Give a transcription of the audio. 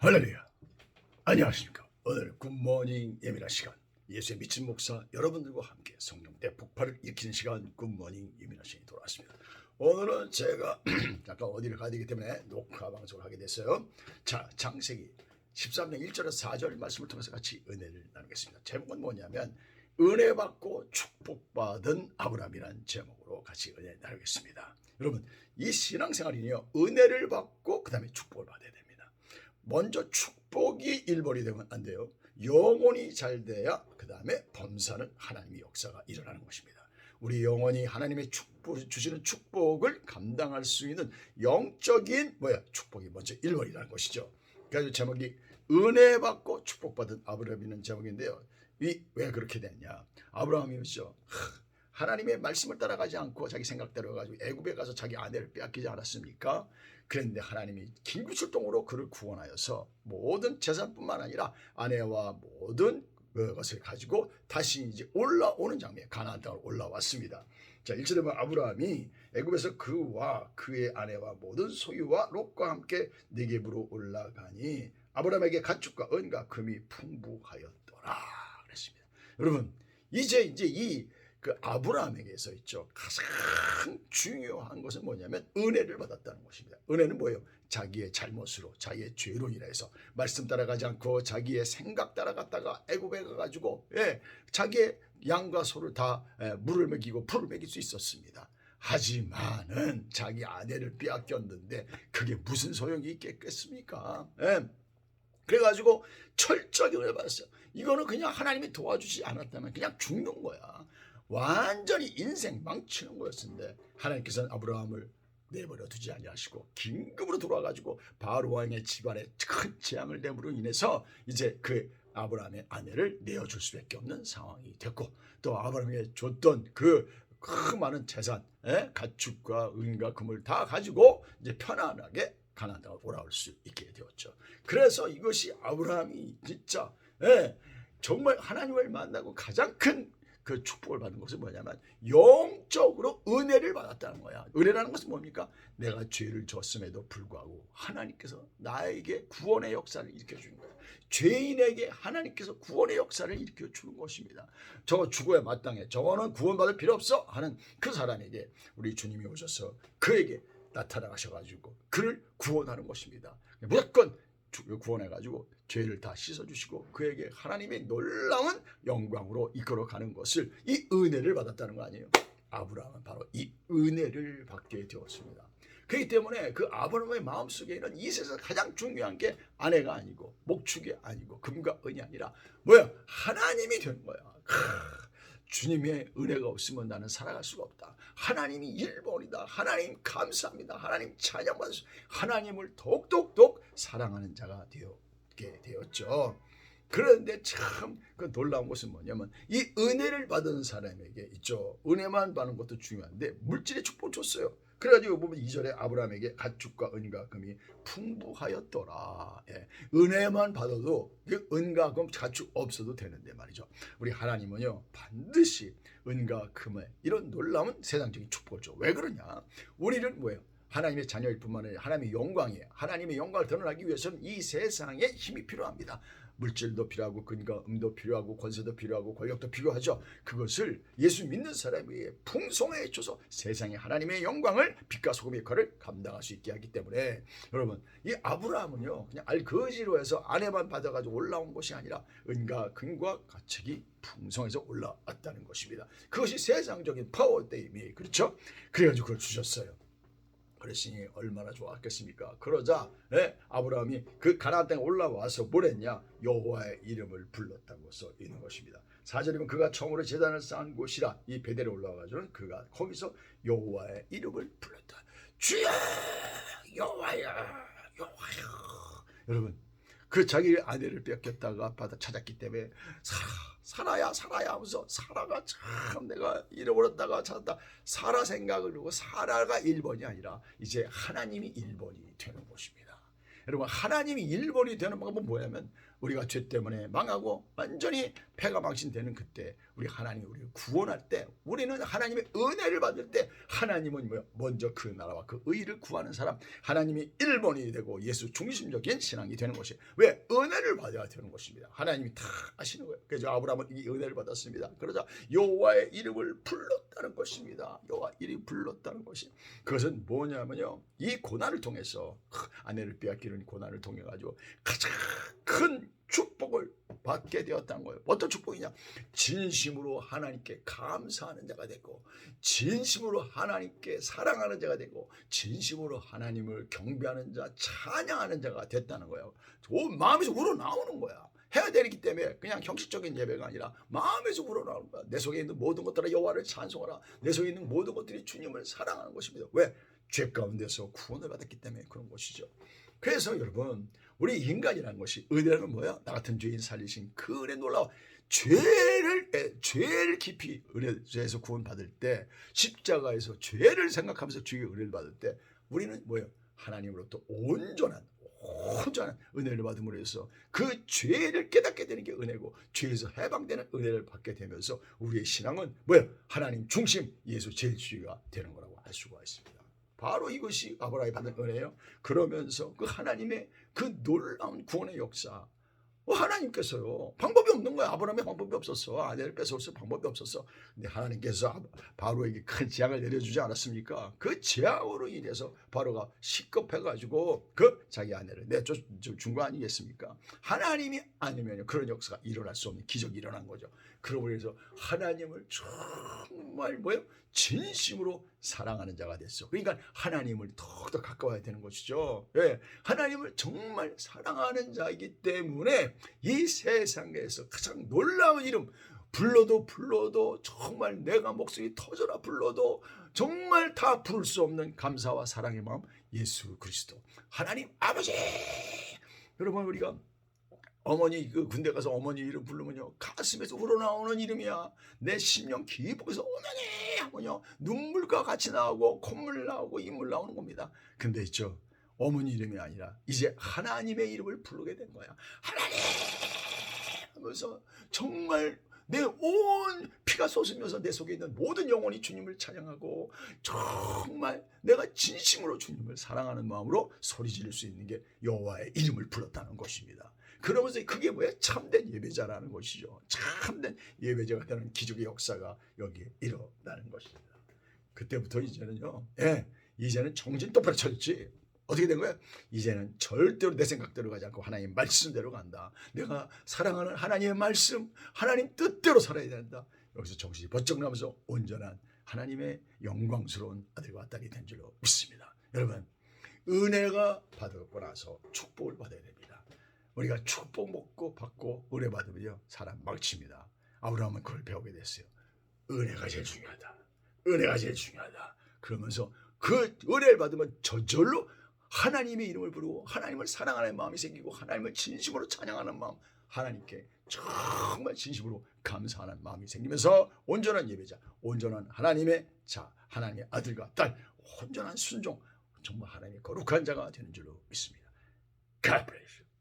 할렐루야. 안녕하십니까. 오늘 굿모닝 예민한 시간, 예수의 미친 목사 여러분들과 함께 성령 대폭발을 일으키는 시간, 굿모닝 예민한 시간이 돌아왔습니다. 오늘은 제가 잠깐 어디를 가야 되기 때문에 녹화 방송을 하게 됐어요. 자, 창세기 13장 1절에서 4절 말씀을 통해서 같이 은혜를 나누겠습니다. 제목은 뭐냐면 은혜 받고 축복받은 아브라함이라는 제목으로 같이 은혜 나누겠습니다. 여러분, 이 신앙생활이요, 은혜를 받고 그 다음에 축복을 받아야 됩니다. 먼저 축복이 1번이 되면 안 돼요. 영혼이 잘 돼야 그 다음에 범사는 하나님의 역사가 일어나는 것입니다. 우리 영혼이 하나님의 주시는 축복을 감당할 수 있는 영적인 축복이 먼저 1번이라는 것이죠. 그래서 제목이 은혜 받고 축복받은 아브라함이라는 제목인데요. 왜 그렇게 됐냐? 아브라함이죠. 하나님의 말씀을 따라가지 않고 자기 생각대로 해가지고 애굽에 가서 자기 아내를 빼앗기지 않았습니까? 그런데 하나님이 긴급 출동으로 그를 구원하여서 모든 재산뿐만 아니라 아내와 모든 것을 가지고 다시 이제 올라오는 장면, 가나안 땅으로 올라왔습니다. 자, 1절에 보면 아브라함이 애굽에서 그와 그의 아내와 모든 소유와 롯과 함께 네겝으로 올라가니 아브라함에게 가축과 은과 금이 풍부하였더라 그랬습니다. 여러분, 이제 이 아브라함에게서 있죠, 가장 중요한 것은 뭐냐면 은혜를 받았다는 것입니다. 은혜는 뭐예요? 자기의 잘못으로, 자기의 죄로 인해서 말씀 따라가지 않고 자기의 생각 따라갔다가 애굽에 가가지고 자기의 양과 소를 다 물을 먹이고 풀을 먹일 수 있었습니다. 하지만은 자기 아내를 빼앗겼는데 그게 무슨 소용이 있겠습니까? 그래가지고 철저하게 은혜 받았어요. 이거는 그냥 하나님이 도와주지 않았다면 그냥 죽는 거야. 완전히 인생 망치는 거였는데 하나님께서는 아브라함을 내버려 두지 아니하시고 긴급으로 돌아가지고 바로 왕의 집안에 큰 재앙을 내므로 인해서 이제 그 아브라함의 아내를 내어줄 수밖에 없는 상황이 됐고, 또 아브라함에게 줬던 그 많은 재산, 가축과 은과 금을 다 가지고 이제 편안하게 가나안 땅으로 돌아올 수 있게 되었죠. 그래서 이것이 아브라함이 진짜 정말 하나님을 만나고 가장 큰 그 축복을 받은 것은 뭐냐면 영적으로 은혜를 받았다는 거야. 은혜라는 것은 뭡니까? 내가 죄를 졌음에도 불구하고 하나님께서 나에게 구원의 역사를 일으켜 주는 거야. 죄인에게 하나님께서 구원의 역사를 일으켜 주는 것입니다. 저거 죽어야 마땅해, 저거는 구원받을 필요 없어 하는 그 사람에게 우리 주님이 오셔서 그에게 나타나셔가지고 그를 구원하는 것입니다. 무조건 구원해가지고 죄를 다 씻어주시고 그에게 하나님의 놀라운 영광으로 이끌어가는 것을, 이 은혜를 받았다는 거 아니에요? 아브라함은 바로 이 은혜를 받게 되었습니다. 그렇기 때문에 그 아브라함의 마음속에는 이 세상에서 가장 중요한 게 아내가 아니고 목축이 아니고 금과 은이 아니라 하나님이 되는 거야. 주님의 은혜가 없으면 나는 살아갈 수가 없다. 하나님이 1번이다. 하나님 감사합니다. 하나님 찬양받으시고 하나님을 더욱 사랑하는 자가 되게 되었죠. 그런데 참 그 놀라운 것은 뭐냐면 이 은혜를 받은 사람에게 있죠, 은혜만 받는 것도 중요한데 물질의 축복을 줬어요. 그래가지고 보면 2절에 아브라함에게 가축과 은과 금이 풍부하였더라. 은혜만 받아도 그 은과 금 가축 없어도 되는데 말이죠. 우리 하나님은요 반드시 은과 금에 이런 놀라운 세상적인 축복을 줘. 왜 그러냐? 우리는 하나님의 자녀일 뿐만 아니라 하나님의 영광이에요. 하나님의 영광을 드러나기 위해서는 이 세상에 힘이 필요합니다. 물질도 필요하고 근과 음도 필요하고 권세도 필요하고 권력도 필요하죠. 그것을 예수 믿는 사람이 풍성하게 줘서 세상에 하나님의 영광을 빛과 소금의 역할을 감당할 수 있게 하기 때문에, 여러분, 이 아브라함은요 그냥 알거지로 해서 아내만 받아가지고 올라온 것이 아니라 은과 금과 가축이 풍성해서 올라왔다는 것입니다. 그것이 세상적인 파워데임이, 그렇죠? 그래가지고 그걸 주셨어요. 그랬으니 얼마나 좋았겠습니까? 그러자 아브라함이 그 가나안 땅에 올라와서 뭘 했냐? 여호와의 이름을 불렀다고 써 있는 것입니다. 4절이면 그가 처음으로 제단을 쌓은 곳이라, 이 베델에 올라와가지고는 그가 거기서 여호와의 이름을 불렀다. 주여 여호와야 여호와야. 여러분, 그 자기 아내를 뺏겼다가 받아 찾았기 때문에 사라야 하면서 사라가 참 내가 잃어버렸다가 찾았다. 사라 생각을 하고 사라가 1번이 아니라 이제 하나님이 1번이 되는 것입니다. 여러분, 하나님이 1번이 되는 방법은 뭐냐면 우리가 죄 때문에 망하고 완전히 패가 망신되는 그때 우리 하나님이 우리를 구원할 때 우리는 하나님의 은혜를 받을 때 하나님은 뭐요? 먼저 그 나라와 그 의를 구하는 사람, 하나님이 1번이 되고 예수 중심적인 신앙이 되는 것이 왜? 은혜를 받아야 되는 것입니다. 하나님이 다 아시는 거예요. 그래서 아브라함은 이 은혜를 받았습니다. 그러자 여호와의 이름을 불렀다는 것입니다. 여호와 이름을 불렀다는 것이 그것은 뭐냐면요, 이 고난을 통해서 아내를 빼앗기는 고난을 통해 가지고 가장 큰 축복을 받게 되었다는 거예요. 어떤 축복이냐? 진심으로 하나님께 감사하는 자가 되고, 진심으로 하나님께 사랑하는 자가 되고, 진심으로 하나님을 경배하는 자, 찬양하는 자가 됐다는 거예요. 마음에서 우러나오는 거야. 해야 되기 때문에 그냥 형식적인 예배가 아니라 마음에서 우러나오는 거야. 내 속에 있는 모든 것들은 여호와를 찬송하라. 내 속에 있는 모든 것들이 주님을 사랑하는 것입니다. 왜? 죄 가운데서 구원을 받았기 때문에 그런 것이죠. 그래서 여러분, 우리 인간이라는 것이 은혜는 뭐야? 나 같은 죄인 살리신 그 은혜 놀라워. 죄를 깊이 은혜에서 구원받을 때, 십자가에서 죄를 생각하면서 주의 은혜를 받을 때 우리는 뭐예요? 하나님으로부터 온전한 은혜를 받음으로 해서 그 죄를 깨닫게 되는 게 은혜고, 죄에서 해방되는 은혜를 받게 되면서 우리의 신앙은 뭐예요? 하나님 중심, 예수 제일주의가 되는 거라고 할 수가 있습니다. 바로 이것이 아브라함이 받은 은혜예요. 그러면서 그 하나님의 그 놀라운 구원의 역사, 하나님께서요, 방법이 없는 거야. 아브라함의 방법이 없었어. 아내를 뺏어올 방법이 없었어. 근데 하나님께서 바로에게 큰 재앙을 내려주지 않았습니까? 그 재앙으로 인해서 바로가 시급해가지고 그 자기 아내를 내쫓은 거 아니겠습니까? 하나님이 아니면 그런 역사가 일어날 수 없는 기적이 일어난 거죠. 그러고 그래서 하나님을 정말 뭐예요? 진심으로 사랑하는 자가 됐어. 그러니까 하나님을 더욱더 가까워야 되는 것이죠. 예, 하나님을 정말 사랑하는 자이기 때문에 이 세상에서 가장 놀라운 이름, 불러도 정말 내가 목소리 터져라 불러도 정말 다 부를 수 없는 감사와 사랑의 마음, 예수 그리스도 하나님 아버지. 여러분, 우리가 어머니 그 군대 가서 어머니 이름 부르면요, 가슴에서 우러나오는 이름이야. 내 심령 깊이에서 어머니 하면요, 눈물과 같이 나오고 콧물 나오고 입물 나오는 겁니다. 근데 있죠, 어머니 이름이 아니라 이제 하나님의 이름을 부르게 된 거야. 하나님 하면서 정말 내 온 피가 솟으면서 내 속에 있는 모든 영혼이 주님을 찬양하고 정말 내가 진심으로 주님을 사랑하는 마음으로 소리 지를 수 있는 게 여호와의 이름을 불렀다는 것입니다. 그러면서 그게 뭐야? 참된 예배자라는 것이죠. 참된 예배자가 되는 기적의 역사가 여기에 일어나는 것입니다. 그때부터 이제는요, 이제는 정신 똑바로 차렸지. 어떻게 된 거야? 이제는 절대로 내 생각대로 가지 않고 하나님 말씀대로 간다. 내가 사랑하는 하나님의 말씀, 하나님 뜻대로 살아야 된다. 여기서 정신이 번쩍 나면서 온전한 하나님의 영광스러운 아들과 딸이 된 줄로 믿습니다. 여러분, 은혜가 받고 나서 축복을 받아야 됩니다. 우리가 축복 먹고 받고 은혜 받으면요, 사람 망칩니다. 아브라함은 그걸 배우게 됐어요. 은혜가 제일 중요하다. 은혜가 제일 중요하다. 그러면서 그 은혜를 받으면 저절로 하나님의 이름을 부르고 하나님을 사랑하는 마음이 생기고 하나님을 진심으로 찬양하는 마음, 하나님께 정말 진심으로 감사하는 마음이 생기면서 온전한 예배자, 온전한 하나님의 자, 하나님의 아들과 딸, 온전한 순종, 정말 하나님의 거룩한 자가 되는 줄로 믿습니다. God bless you.